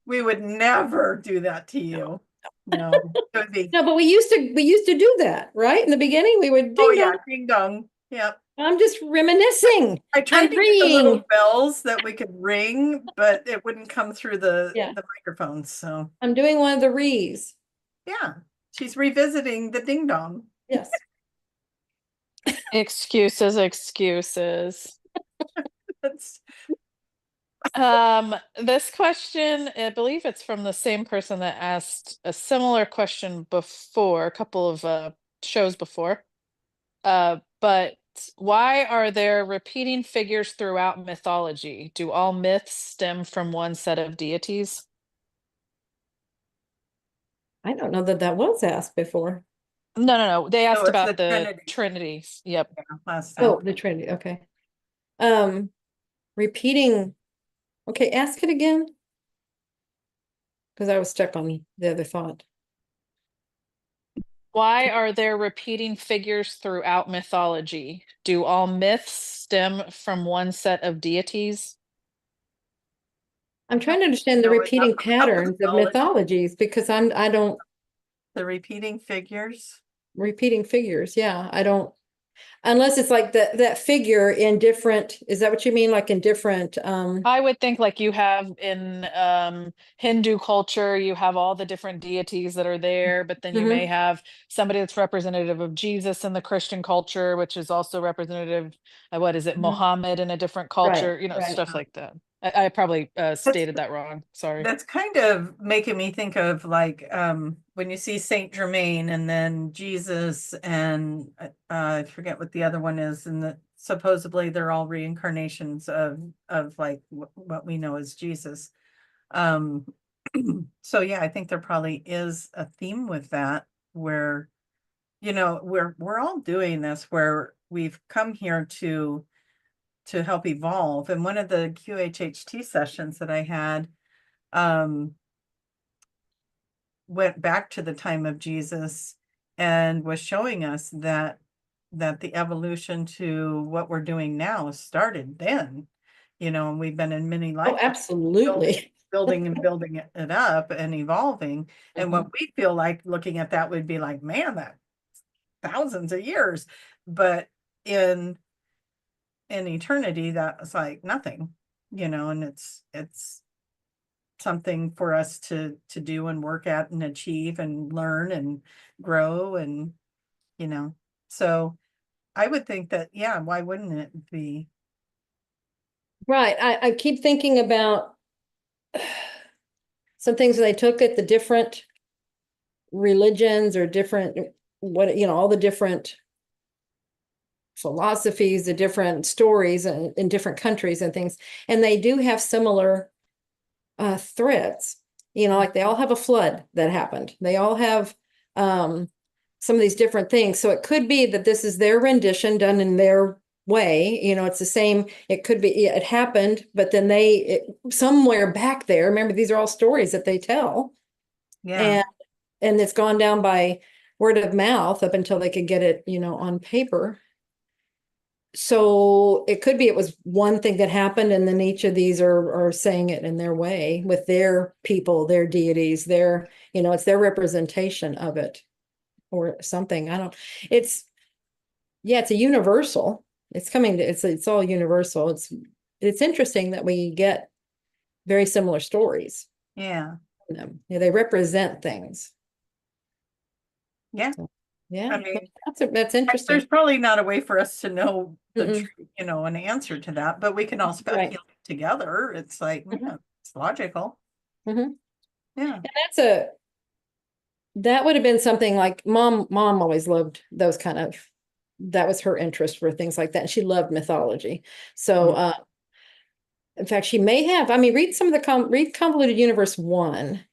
We would never do that to you. No. It would be, No, but we used to do that, right? In the beginning, we would oh ding yeah, dong. ding dong. Yep. I'm just reminiscing. I tried I'm to get the little ringing. bells that we could ring, but it wouldn't come through the Yeah. microphones. So I'm doing one of the rees. yeah, she's revisiting the ding dong. Yes. Excuses, excuses. That's This question, I believe it's from the same person that asked a similar question before, a couple of shows before. But why are there repeating figures throughout mythology? Do all myths stem from one set of deities? I don't know that was asked before. No. They asked it's about the the Trinity. Trinities. Yep. Yeah, last time. Oh, the Trinity. Okay. Repeating. Okay, ask it again. Because I was stuck on the other thought. Why are there repeating figures throughout mythology? Do all myths stem from one set of deities? I'm trying to understand the know repeating enough about patterns of mythology. mythologies because I don't The repeating figures. repeating figures. Yeah, I don't unless it's like that figure in different, is that what you mean? Like in different I would think like you have in Hindu culture, you have all the different deities that are there, but then you may mhm, have somebody that's representative of Jesus in the Christian culture, which is also representative, what is it, mhm. Mohammed in a different Right, culture, right. stuff like that. I probably That's stated that wrong. Sorry. that's kind of making me think of like when you see Saint Germain and then Jesus and I forget what the other one is, and that supposedly they're all reincarnations of like what we know as Jesus. Um, so yeah, I think there probably is a theme with that where, we're all doing this where we've come here to help evolve. And one of the QHHT sessions that I had went back to the time of Jesus and was showing us that the evolution to what we're doing now started then, and we've been in many Oh, lifetimes absolutely. building and building it up and evolving. And what Mhm. we feel like looking at that would be like, man, that thousands of years. But in eternity, that's like nothing, and it's something for us to do and work at and achieve and learn and grow and you know so I would think that, yeah, why wouldn't it be? Right. I keep thinking about some things they took at the different religions or different all the different philosophies, the different stories in different countries and things, and they do have similar threads. Like they all have a flood that happened. They all have some of these different things. So it could be that this is their rendition done in their way. It's the same. It could be it happened, but then somewhere back there. Remember, these are all stories that they tell, Yeah, and it's gone down by word of mouth up until they could get it, on paper. So it could be it was one thing that happened, and then each of these are saying it in their way with their people, their deities, it's their representation of it or something. I don't, it's, yeah, it's a universal. It's coming to, it's all universal. It's interesting that we get very similar stories yeah, in them. Yeah, they represent things. yeah. So, yeah, I mean, that's there's interesting. probably not a way for us to know the Mm-mm. truth, an answer to that, but we can all Right. speculate together. It's like, Mhm. yeah, it's logical. Mhm. Yeah. And that would have been something like mom always loved those that was her interest for things like that. And she loved mythology. So, Mm. in fact, she may have, I mean, read some of read Convoluted Universe 1.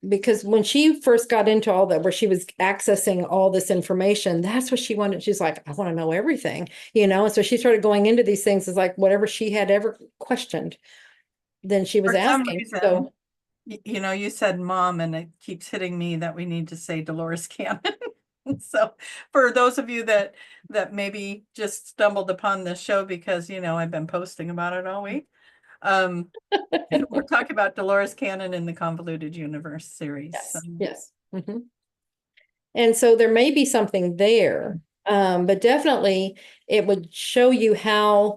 Because when she first got into all that, where she was accessing all this information, that's what she wanted. She's like, I want to know everything, And so she started going into these things as like whatever she had ever questioned, then she was For some asking. reason, So, you said mom, and it keeps hitting me that we need to say Dolores Cannon. So for those of you that maybe just stumbled upon this show because, I've been posting about it all week. We're talking about Dolores Cannon in the Convoluted Universe series. So, yes. Mhm. And so there may be something there. But definitely it would show you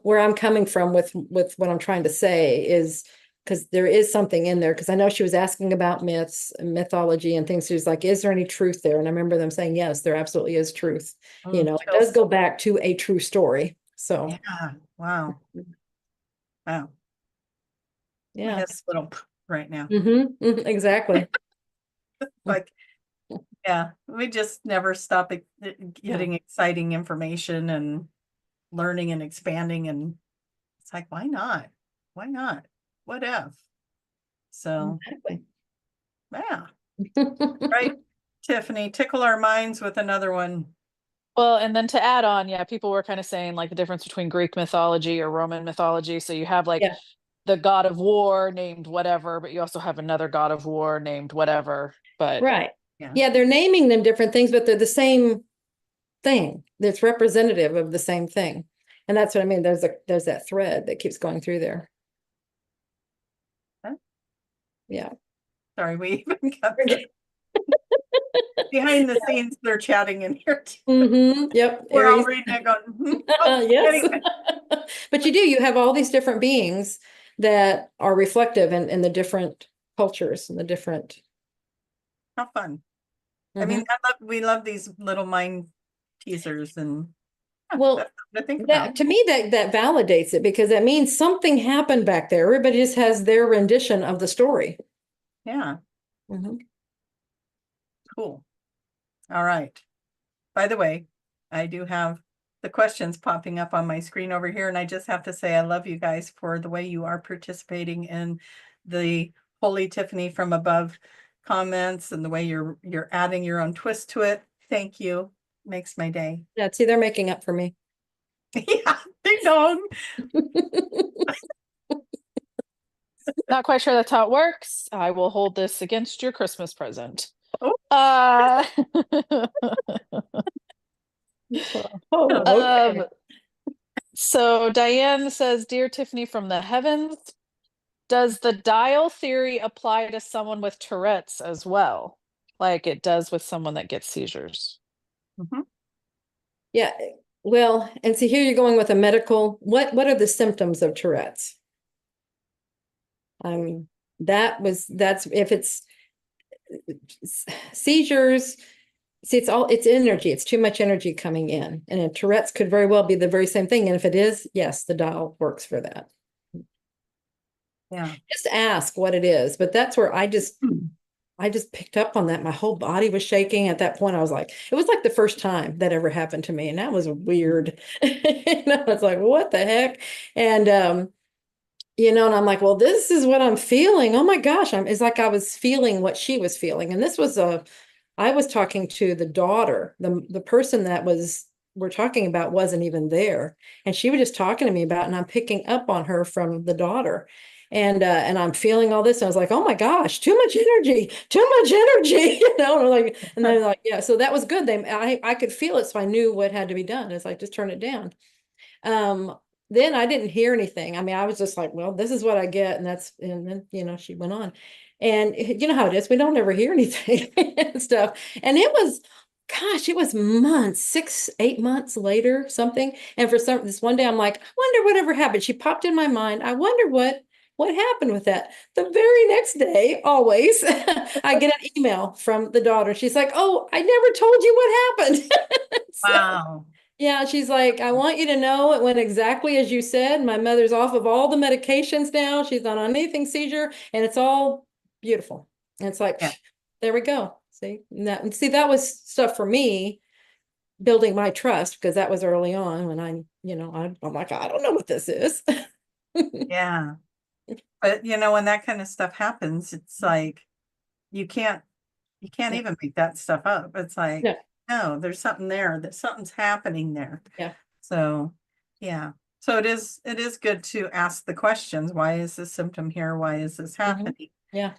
where I'm coming from with what I'm trying to say is because there is something in there. Because I know she was asking about myths and mythology and things. She was like, is there any truth there? And I remember them saying, yes, there absolutely is truth. It does chills. go back to a true story. So, Yeah. Wow. Wow. My yeah. head's a little right now. Exactly. Like, yeah, we just never stop getting exciting information and learning and expanding. And it's like, why not? Why not? What if? So, Exactly. yeah. Right, Tiffany, tickle our minds with another one. Well, and then to add on, yeah, people were kind of saying like the difference between Greek mythology or Roman mythology. So you have like Yeah. the god of war named whatever, but you also have another god of war named whatever. But Right. Yeah. Yeah, they're naming them different things, but they're the same thing that's representative of the same thing. And that's what I mean. There's that thread that keeps going through there. Yeah. Sorry, we even got the, behind the scenes, they're chatting in here too. Yep. We're all Aries. reading it going, oh, Yes. anyway. But you have all these different beings that are reflective in the different cultures and the different. How fun. I mean, we love these little mind teasers, and Well, that's something to think about. to me, that validates it, because that means something happened back there. Everybody just has their rendition of the story. Yeah. Cool. All right. By the way, I do have the questions popping up on my screen over here, and I just have to say I love you guys for the way you are participating in the Holy Tiffany from Above comments, and the way you're adding your own twist to it. Thank you. Makes my day. Yeah, see, they're making up for me. Yeah, ding dong. Not quite sure that's how it works. I will hold this against your Christmas present. Oh. Okay. So Diane says, Dear Tiffany from the heavens, does the dial theory apply to someone with Tourette's as well? Like it does with someone that gets seizures? Yeah. Well, and see, here you're going with a medical. What are the symptoms of Tourette's? That's if it's seizures. See, it's energy. It's too much energy coming in, and a Tourette's could very well be the very same thing. And if it is, yes, the dial works for that. Yeah. Just ask what it is. But that's where I just picked up on that. My whole body was shaking at that point. I was like, it was like the first time that ever happened to me, and that was weird. It's like, what the heck? And and I'm like, well, this is what I'm feeling. Oh my gosh, it's like I was feeling what she was feeling. And this was I was talking to the daughter, the person that we're talking about wasn't even there. And she was just talking to me about it, and I'm picking up on her from the daughter. And I'm feeling all this. And I was like, oh my gosh, too much energy, and they're like, yeah, so that was good. I could feel it. So I knew what had to be done. It's like, just turn it down. Then I didn't hear anything. I mean, I was just like, well, this is what I get. And then, she went on. And you know how it is. We don't ever hear anything and stuff. And it was months, 6, 8 months later, something. And for this one day, I'm like, I wonder whatever happened. She popped in my mind. I wonder what happened with that. The very next day, always, I get an email from the daughter. She's like, oh, I never told you what happened. Wow. Yeah, she's like, I want you to know it went exactly as you said. My mother's off of all the medications now. She's not on anything seizure, and it's all beautiful. And it's like, there we go. See, that was stuff for me building my trust, because that was early on when I'm like, I don't know what this is. Yeah. But when that kind of stuff happens, it's like you can't even make that stuff up. It's like, no, there's something there, that something's happening there. Yeah. So, yeah. So it is good to ask the questions. Why is this symptom here? Why is this happening? Yeah.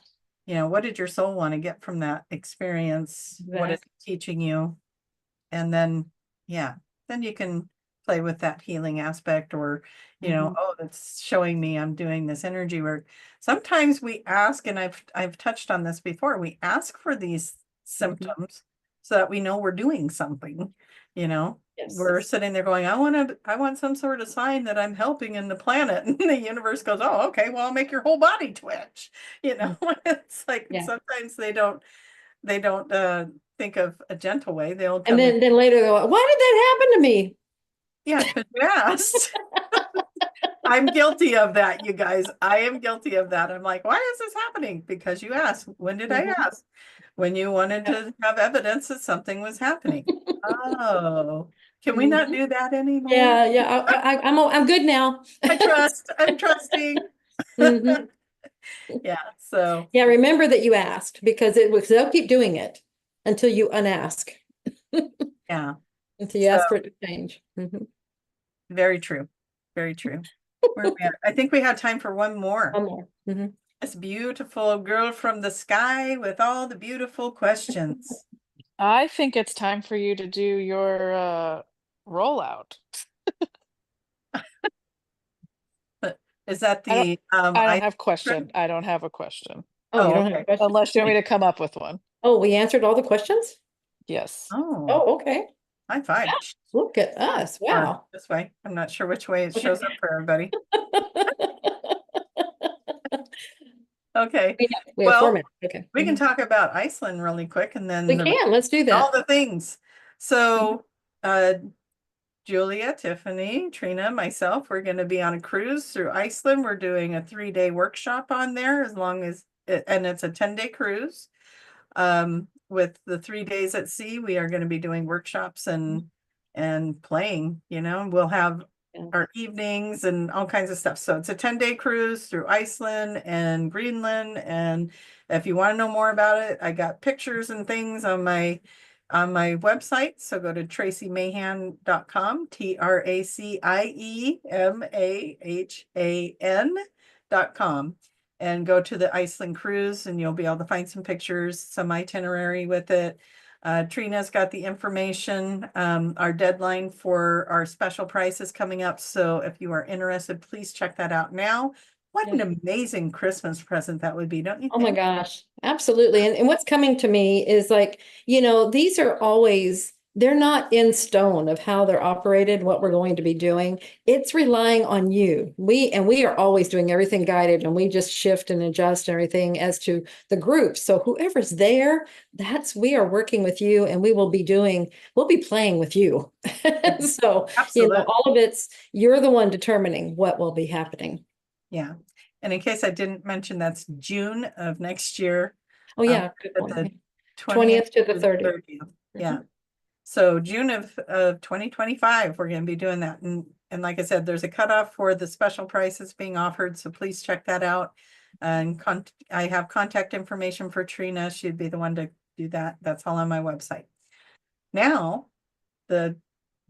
What did your soul want to get from that experience? Exactly. What is it teaching you? And then, then you can play with that healing aspect, or, oh, that's showing me I'm doing this energy work. Sometimes we ask, and I've touched on this before, we ask for these symptoms so that we know we're doing something. Yes. We're sitting there going, I want some sort of sign that I'm helping in the planet. And the universe goes, oh, okay, well, I'll make your whole body twitch. It's like, sometimes they don't think of a gentle way. They'll come and then later they're like, why did that happen to me? Yeah, because you asked. I'm guilty of that, you guys. I am guilty of that. I'm like, why is this happening? Because you asked. When did I ask? When you wanted to have evidence that something was happening. Oh, can we not do that anymore? Yeah. I'm good now. I'm trusting. Yeah. So. Yeah, remember that you asked, because they'll keep doing it until you unask. Yeah. Until you ask for it to change. Very true. Very true. Where are we at? I think we have time for one more. One more. This beautiful girl from the sky with all the beautiful questions. I think it's time for you to do your rollout. Is that the I don't have a question. I don't have a question. Oh, you Oh, don't have a okay. question? Unless you want me to come up with one. Oh, we answered all the questions? Yes. Oh, Oh, okay. high five. Look at us. Or Wow. this way. I'm not sure which way it shows up for everybody. Okay. We have 4 Well, minutes. Okay. we can Mhm. talk about Iceland really quick and then We can. Let's do all that. the things. So, Julia, Tiffany, Trina, myself, we're going to be on a cruise through Iceland. We're doing a 3-day workshop on there and it's a 10-day cruise. With the 3 days at sea, we are going to be doing workshops and playing, we'll have Yeah. our evenings and all kinds of stuff. So it's a 10-day cruise through Iceland and Greenland. And if you want to know more about it, I got pictures and things on my website. So go to traciemahan.com, TraciemaHan.com, and go to the Iceland cruise and you'll be able to find some pictures, some itinerary with it. Trina's got the information. Our deadline for our special price is coming up. So if you are interested, please check that out now. What Yeah. an amazing Christmas present that would be, don't you Oh my think? gosh, absolutely. And what's coming to me is like, these are always, they're not in stone of how they're operated, what we're going to be doing. It's relying on you. We are always doing everything guided, and we just shift and adjust everything as to the group. So whoever's there, we are working with you, and we'll be playing with you. So, Absolutely. all of you're the one determining what will be happening. Yeah. And in case I didn't mention, that's June of next year. Oh yeah, good At point. the 20th to the 30th. 30th. Yeah. So June of 2025, we're going to be doing that. And like I said, there's a cutoff for the special prices being offered. So please check that out. And I have contact information for Trina. She'd be the one to do that. That's all on my website. Now, the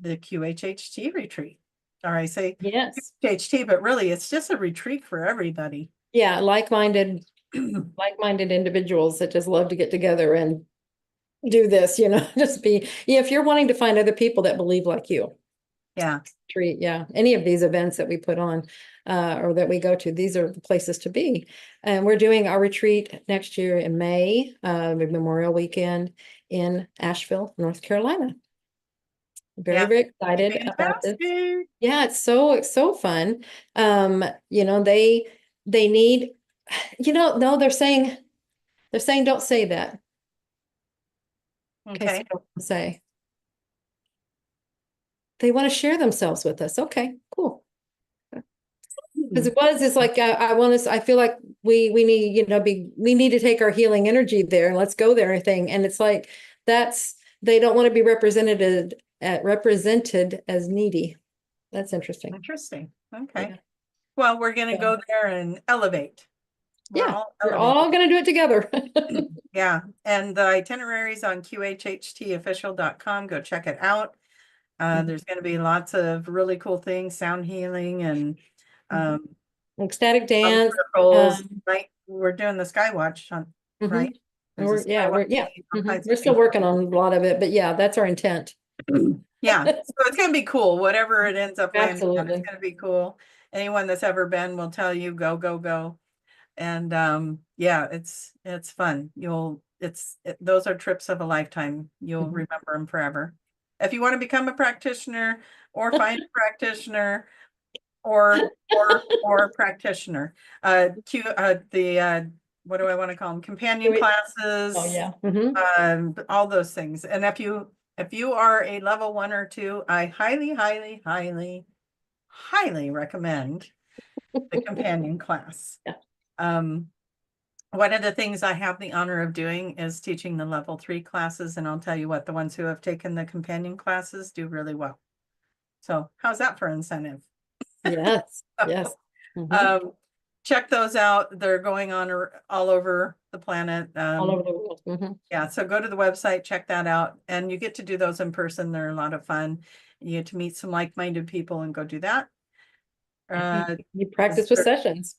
QHHT retreat. Or I say Yes. QHT, but really it's just a retreat for everybody. Yeah, like-minded individuals that just love to get together and do this, just if you're wanting to find other people that believe like you. Yeah. Any of these events that we put on or that we go to, these are the places to be. And we're doing our retreat next year in May, Memorial Weekend in Asheville, North Carolina. Very excited about this. Yeah, it's so fun. They need, no, they're saying don't say that. Okay. So don't say. They want to share themselves with us. Okay, cool. Because it's like I feel like we need, we need to take our healing energy there and let's go there and thing. And it's like they don't want to be represented as needy. That's interesting. Interesting. Okay. Yeah. Well, we're going to go there and elevate. We're all going to do it together. Yeah. And the itineraries on qhhtofficial.com. Go check it out. There's going to be lots of really cool things, sound healing and ecstatic dance. Right. We're doing the Skywatch on, right? We're still working on a lot of it, but yeah, that's our intent. Yeah. So it's going to be cool. Whatever it ends up landing on, Absolutely. it's going to be cool. Anyone that's ever been will tell you go, go, go. And yeah, it's fun. Those are trips of a lifetime. You'll remember them forever. If you want to become a practitioner or find a practitioner or practitioner, what do I want to call them? Companion classes. Oh yeah. All those things. And if you are a level 1 or 2, I highly, highly, highly, highly recommend the companion class. Yeah. One of the things I have the honor of doing is teaching the level 3 classes, and I'll tell you what, the ones who have taken the companion classes do really well. So how's that for incentive? Yes. Yes. Check those out. They're going on all over the planet. All over the world. Yeah, so go to the website, check that out, and you get to do those in person. They're a lot of fun. You get to meet some like-minded people and go do that. You practice with sessions.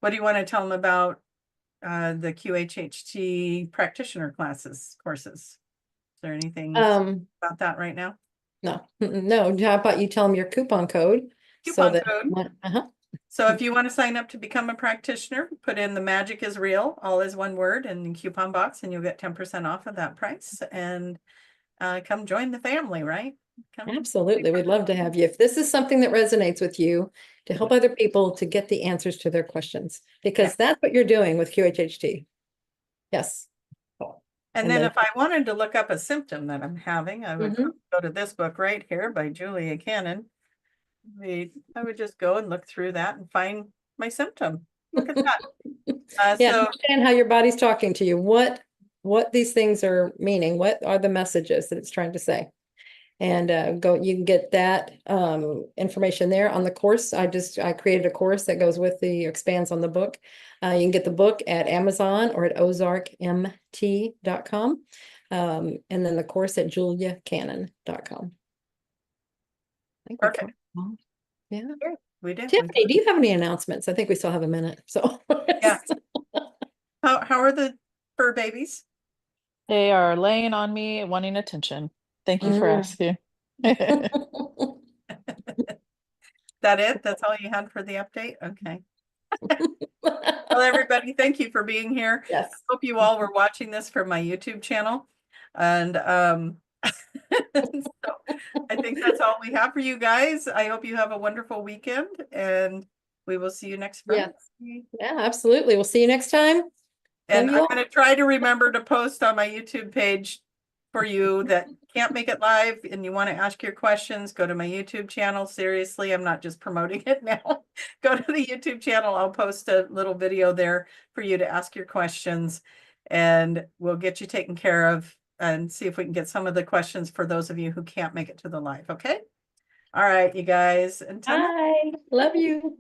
What do you want to tell them about the QHHT practitioner courses? Is there anything about that right now? No. How about you tell them your coupon code? Coupon code. So if you want to sign up to become a practitioner, put in the magic is real, all is one word in the coupon box, and you'll get 10% off of that price. And come join the family, right? Come. Absolutely. We'd love to have you. If this is something that resonates with you, to help other people to get the answers to their questions, because that's what you're doing with QHHT. Yes. And then if I wanted to look up a symptom that I'm having, I would go to this book right here by Julia Cannon. I would just go and look through that and find my symptom. Look at that. So understand how your body's talking to you, what these things are meaning, what are the messages that it's trying to say. And you can get that information there on the course. I created a course that goes with expands on the book. You can get the book at Amazon or at ozarkmt.com. And then the course at juliacannon.com. Perfect. Yeah. We did. Tiffany, do you have any announcements? I think we still have a minute. So yeah. How are the fur babies? They are laying on me, wanting attention. Thank you for asking. That it? That's all you had for the update? Okay. Well, everybody, thank you for being here. Yes. I hope you all were watching this from my YouTube channel. And so I think that's all we have for you guys. I hope you have a wonderful weekend, and we will see you next Friday. Yeah, absolutely. We'll see you next time. And I'm going to try to remember to post on my YouTube page for you that can't make it live and you want to ask your questions, go to my YouTube channel. Seriously, I'm not just promoting it now. Go to the YouTube channel. I'll post a little video there for you to ask your questions, and we'll get you taken care of and see if we can get some of the questions for those of you who can't make it to the live. Okay. All right, you guys. Bye. Love you.